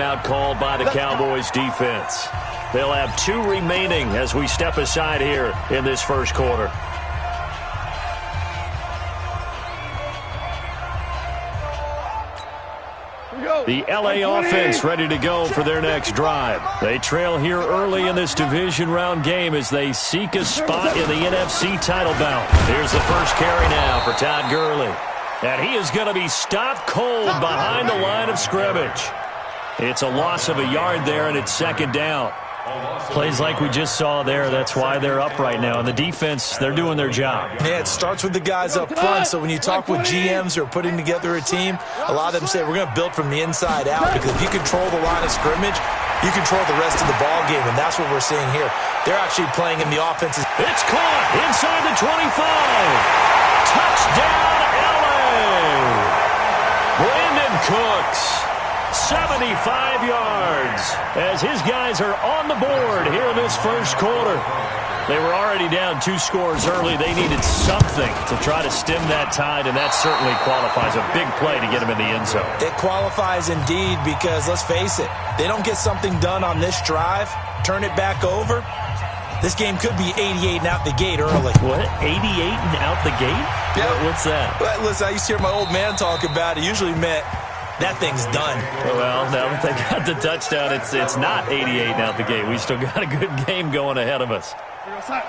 Out called by the Cowboys defense. They'll have 2 remaining as we step aside here in this first quarter. The LA offense ready to go for their next drive. They trail here early in this division round game as they seek a spot in the NFC title bout. Here's the first carry now for Todd Gurley. And he is going to be stopped cold behind the line of scrimmage. It's a loss of a yard there, and it's second down. Plays like we just saw there, that's why they're up right now. And the defense, they're doing their job. Yeah, it starts with the guys up front. So when you talk with GMs who are putting together a team, a lot of them say we're going to build from the inside out, because if you control the line of scrimmage, you control the rest of the ball game, and that's what we're seeing here. They're actually playing in the offenses. It's caught inside the 25. Touchdown, LA. Brandon Cooks. 75 yards as his guys are on the board here in this first quarter. They were already down 2 scores early. They needed something to try to stem that tide, and that certainly qualifies a big play to get them in the end zone. It qualifies indeed, because let's face it, they don't get something done on this drive, turn it back over, this game could be 88 and out the gate early. What? 88 and out the gate? Yeah. What's that? Well, listen, I used to hear my old man talk about it. Usually meant that thing's done. Well, now that they got the touchdown, it's not 88 and out the gate. We still got a good game going ahead of us.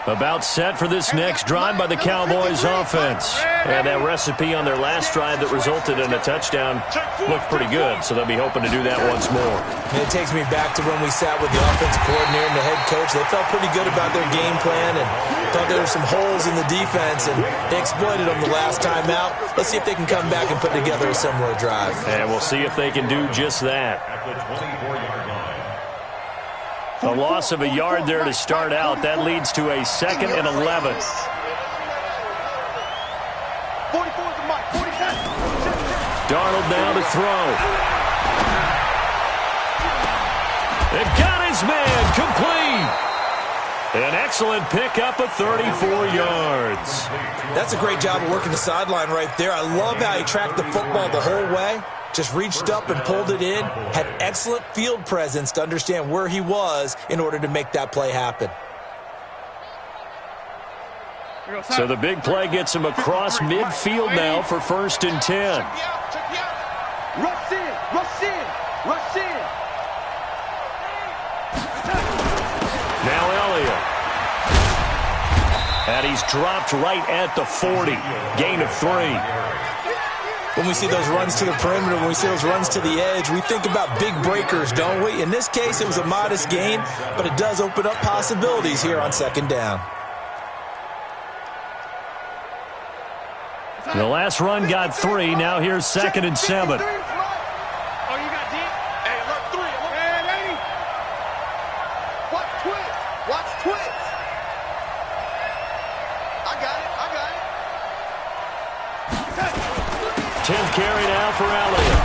About set for this next drive by the Cowboys offense. And that recipe on their last drive that resulted in a touchdown looked pretty good, so they'll be hoping to do that once more. And it takes me back to when we sat with the offensive coordinator and the head coach. They felt pretty good about their game plan and thought there were some holes in the defense, and they exploited them the last time out. Let's see if they can come back and put together a similar drive. And we'll see if they can do just that. A loss of a yard there to start out. That leads to a 2nd and 11. Darnold now to throw. It got his man complete. An excellent pickup of 34 yards. That's a great job of working the sideline right there. I love how he tracked the football the whole way. Just reached up and pulled it in. Had excellent field presence to understand where he was in order to make that play happen. So the big play gets him across midfield now for 1st and 10. Rush in, rush in, rush in. Now Elliott. And he's dropped right at the 40. Gain of 3. When we see those runs to the perimeter, when we see those runs to the edge, we think about big breakers, don't we? In this case, it was a modest gain, but it does open up possibilities here on 2nd down. The last run got 3. Now here's 2nd and 7. Oh, you got deep? Hey, look, 3. Man, 80. Watch twist. Watch twist. I got it. 10th carry now for Elliott.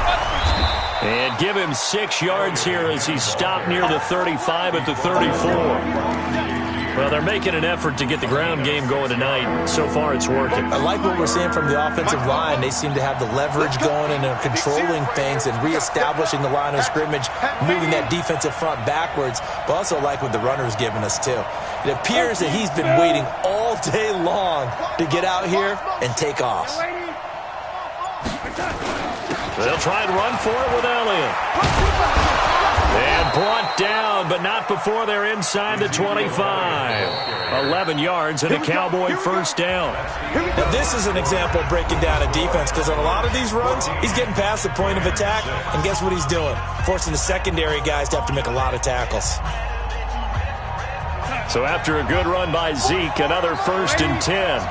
And give him 6 yards here as he's stopped near the 35 at the 34. Well, they're making an effort to get the ground game going tonight. So far, it's working. I like what we're seeing from the offensive line. They seem to have the leverage going and are controlling things and reestablishing the line of scrimmage, moving that defensive front backwards. But also like what the runner's giving us, too. It appears that he's been waiting all day long to get out here and take off. They'll try and run for it with Elliott. And brought down, but not before they're inside the 25. 11 yards and a Cowboy 1st down. Now, this is an example of breaking down a defense, because on a lot of these runs, he's getting past the point of attack, and guess what he's doing? Forcing the secondary guys to have to make a lot of tackles. So after a good run by Zeke, another 1st and 10.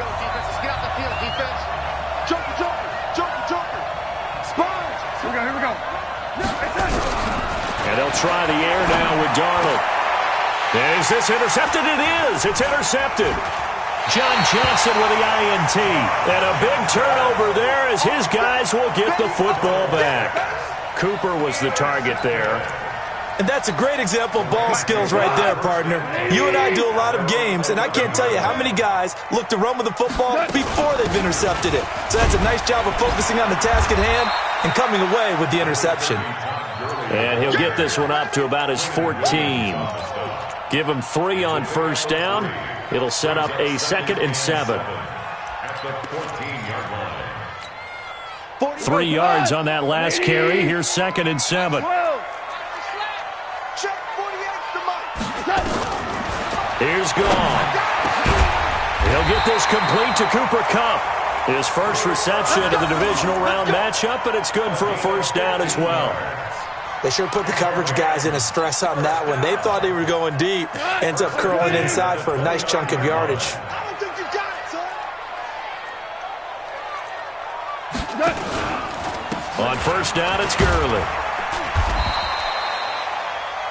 Here we go. And they'll try the air now with Darnold. Is this intercepted? It is. It's intercepted. John Johnson with the INT. And a big turnover there as his guys will get the football back. Cooper was the target there. And that's a great example of ball skills right there, partner. You and I do a lot of games, and I can't tell you how many guys look to run with the football before they've intercepted it. So that's a nice job of focusing on the task at hand and coming away with the interception. And he'll get this one up to about his 14. Give him 3 on first down. It'll set up a 2nd and 7. 3 yards on that last carry. Here's 2nd and 7. Here's Goff. He'll get this complete to Cooper Kupp. His first reception of the divisional round matchup, but it's good for a first down as well. They sure put the coverage guys in a stress on that one. They thought they were going deep. Ends up curling inside for a nice chunk of yardage. On first down, it's Gurley.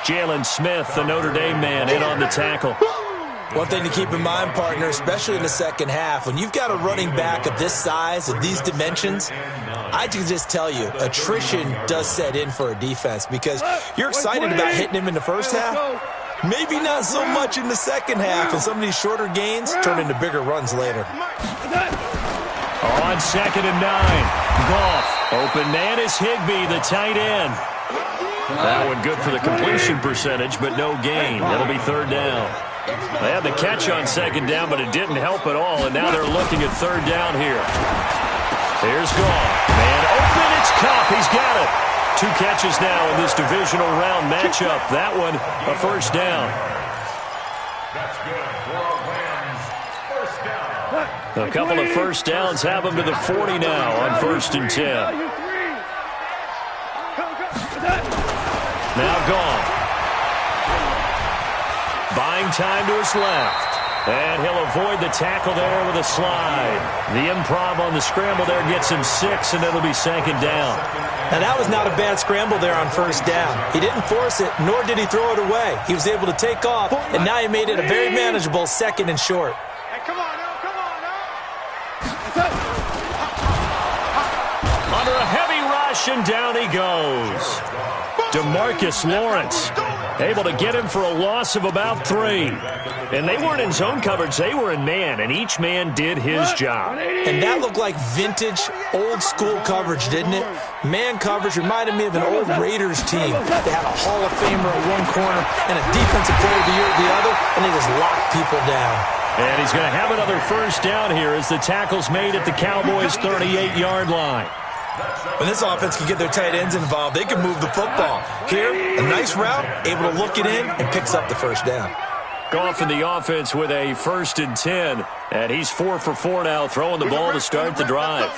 Jalen Smith, the Notre Dame man, in on the tackle. One thing to keep in mind, partner, especially in the second half, when you've got a running back of this size, of these dimensions, I can just tell you, attrition does set in for a defense because you're excited about hitting him in the first half. Maybe not so much in the second half, and some of these shorter gains turn into bigger runs later. On 2nd and 9, Goff. Open man is Higbee, the tight end. That one good for the completion percentage, but no gain. That'll be 3rd down. They had the catch on 2nd down, but it didn't help at all, and now they're looking at 3rd down here. Here's Goff. Man open, it's Kupp. He's got it. 2 catches now in this divisional round matchup. That one, a first down. A couple of first downs have them to the 40 now on 1st and 10. Now Goff. Buying time to his left. And he'll avoid the tackle there with a slide. The improv on the scramble there gets him 6, and it'll be 2nd down. Now, that was not a bad scramble there on first down. He didn't force it, nor did he throw it away. He was able to take off, and now he made it a very manageable 2nd and short. Hey, come on now, come on now. Under a heavy rush, and down he goes. DeMarcus Lawrence able to get him for a loss of about 3. And they weren't in zone coverage. They were in man, and each man did his job. And that looked like vintage, old-school coverage, didn't it? Man coverage reminded me of an old Raiders team. They had a Hall of Famer at one corner and a defensive player of the year at the other, and they just locked people down. And he's going to have another first down here as the tackle's made at the Cowboys' 38-yard line. When this offense can get their tight ends involved, they can move the football. Here, a nice route, able to look it in, and picks up the first down. Goff in the offense with a 1st and 10. And he's 4 for 4 now, throwing the ball to start the drive.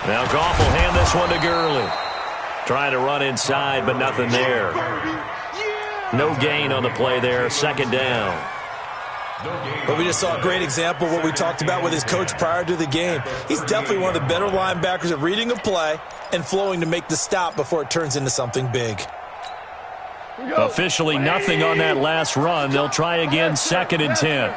Now Goff will hand this one to Gurley. Trying to run inside, but nothing there. No gain on the play there, 2nd down. But we just saw a great example of what we talked about with his coach prior to the game. He's definitely one of the better linebackers at reading a play and flowing to make the stop before it turns into something big. Officially nothing on that last run. They'll try again, 2nd and 10.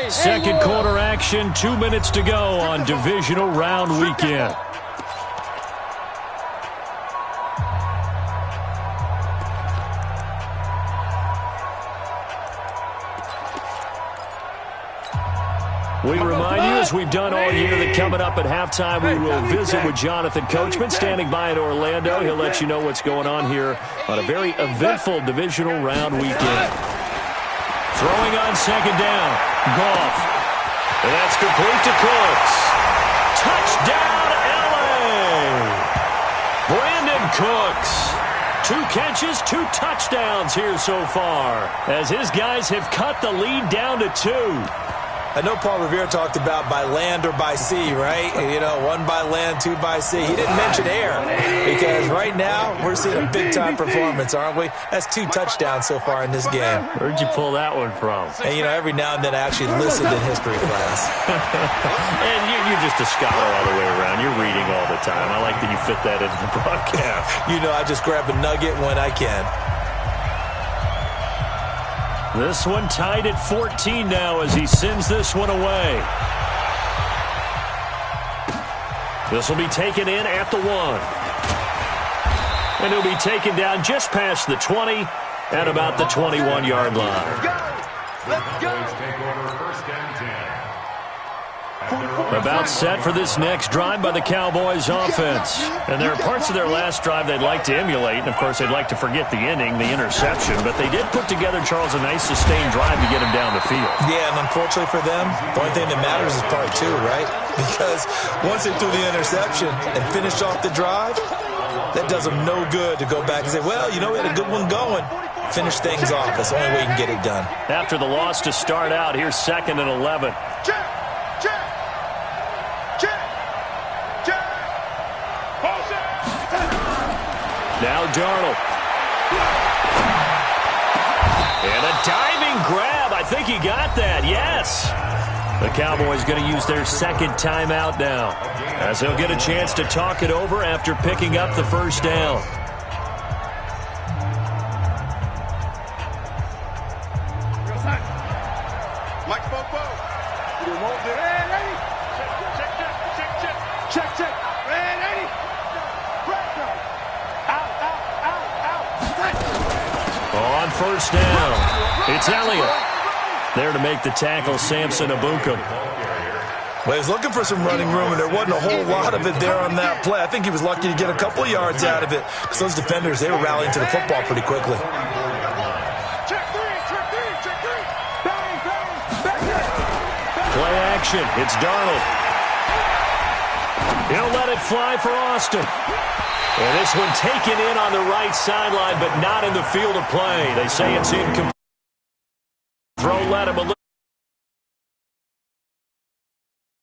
Second quarter action, 2 minutes to go on divisional round weekend. We remind you, as we've done all year, that coming up at halftime, we will visit with Jonathan Coachman, standing by in Orlando. He'll let you know what's going on here on a very eventful divisional round weekend. Throwing on 2nd down, Goff. And that's complete to Cooks. Touchdown, L.A. Brandon Cooks. 2 catches, 2 touchdowns here so far, as his guys have cut the lead down to 2. I know Paul Revere talked about by land or by sea, right? You know, 1 by land, 2 by sea. He didn't mention air because right now we're seeing a big-time performance, aren't we? That's 2 touchdowns so far in this game. Where'd you pull that one from? And, you know, every now and then I actually listened in history class. And you're just a scholar all the way around. You're reading all the time. I like that you fit that into the broadcast. You know, I just grab a nugget when I can. This one tied at 14 now as he sends this one away. This will be taken in at the 1. And he'll be taken down just past the 20 at about the 21-yard line. Let's go. About set for this next drive by the Cowboys offense. And there are parts of their last drive they'd like to emulate. And, of course, they'd like to forget the inning, the interception. But they did put together, Charles, a nice sustained drive to get him down the field. Yeah, and unfortunately for them, the only thing that matters is part two, right? Because once they threw the interception and finished off the drive, that does them no good to go back and say, well, you know, we had a good one going. Finish things off. That's the only way you can get it done. After the loss to start out, here's 2nd and 11. Now Darnold. And a diving grab. I think he got that. Yes. The Cowboys going to use their 2nd timeout now, as they'll get a chance to talk it over after picking up the first down. On first down, it's Elliott. There to make the tackle, Samson Ebukam. Well, he was looking for some running room, and there wasn't a whole lot of it there on that play. I think he was lucky to get a couple of yards out of it, because those defenders, they were rallying to the football pretty quickly. Play action, it's Darnold. He'll let it fly for Austin. And this one taken in on the right sideline, but not in the field of play. They say it's incomplete. Throw let him a little.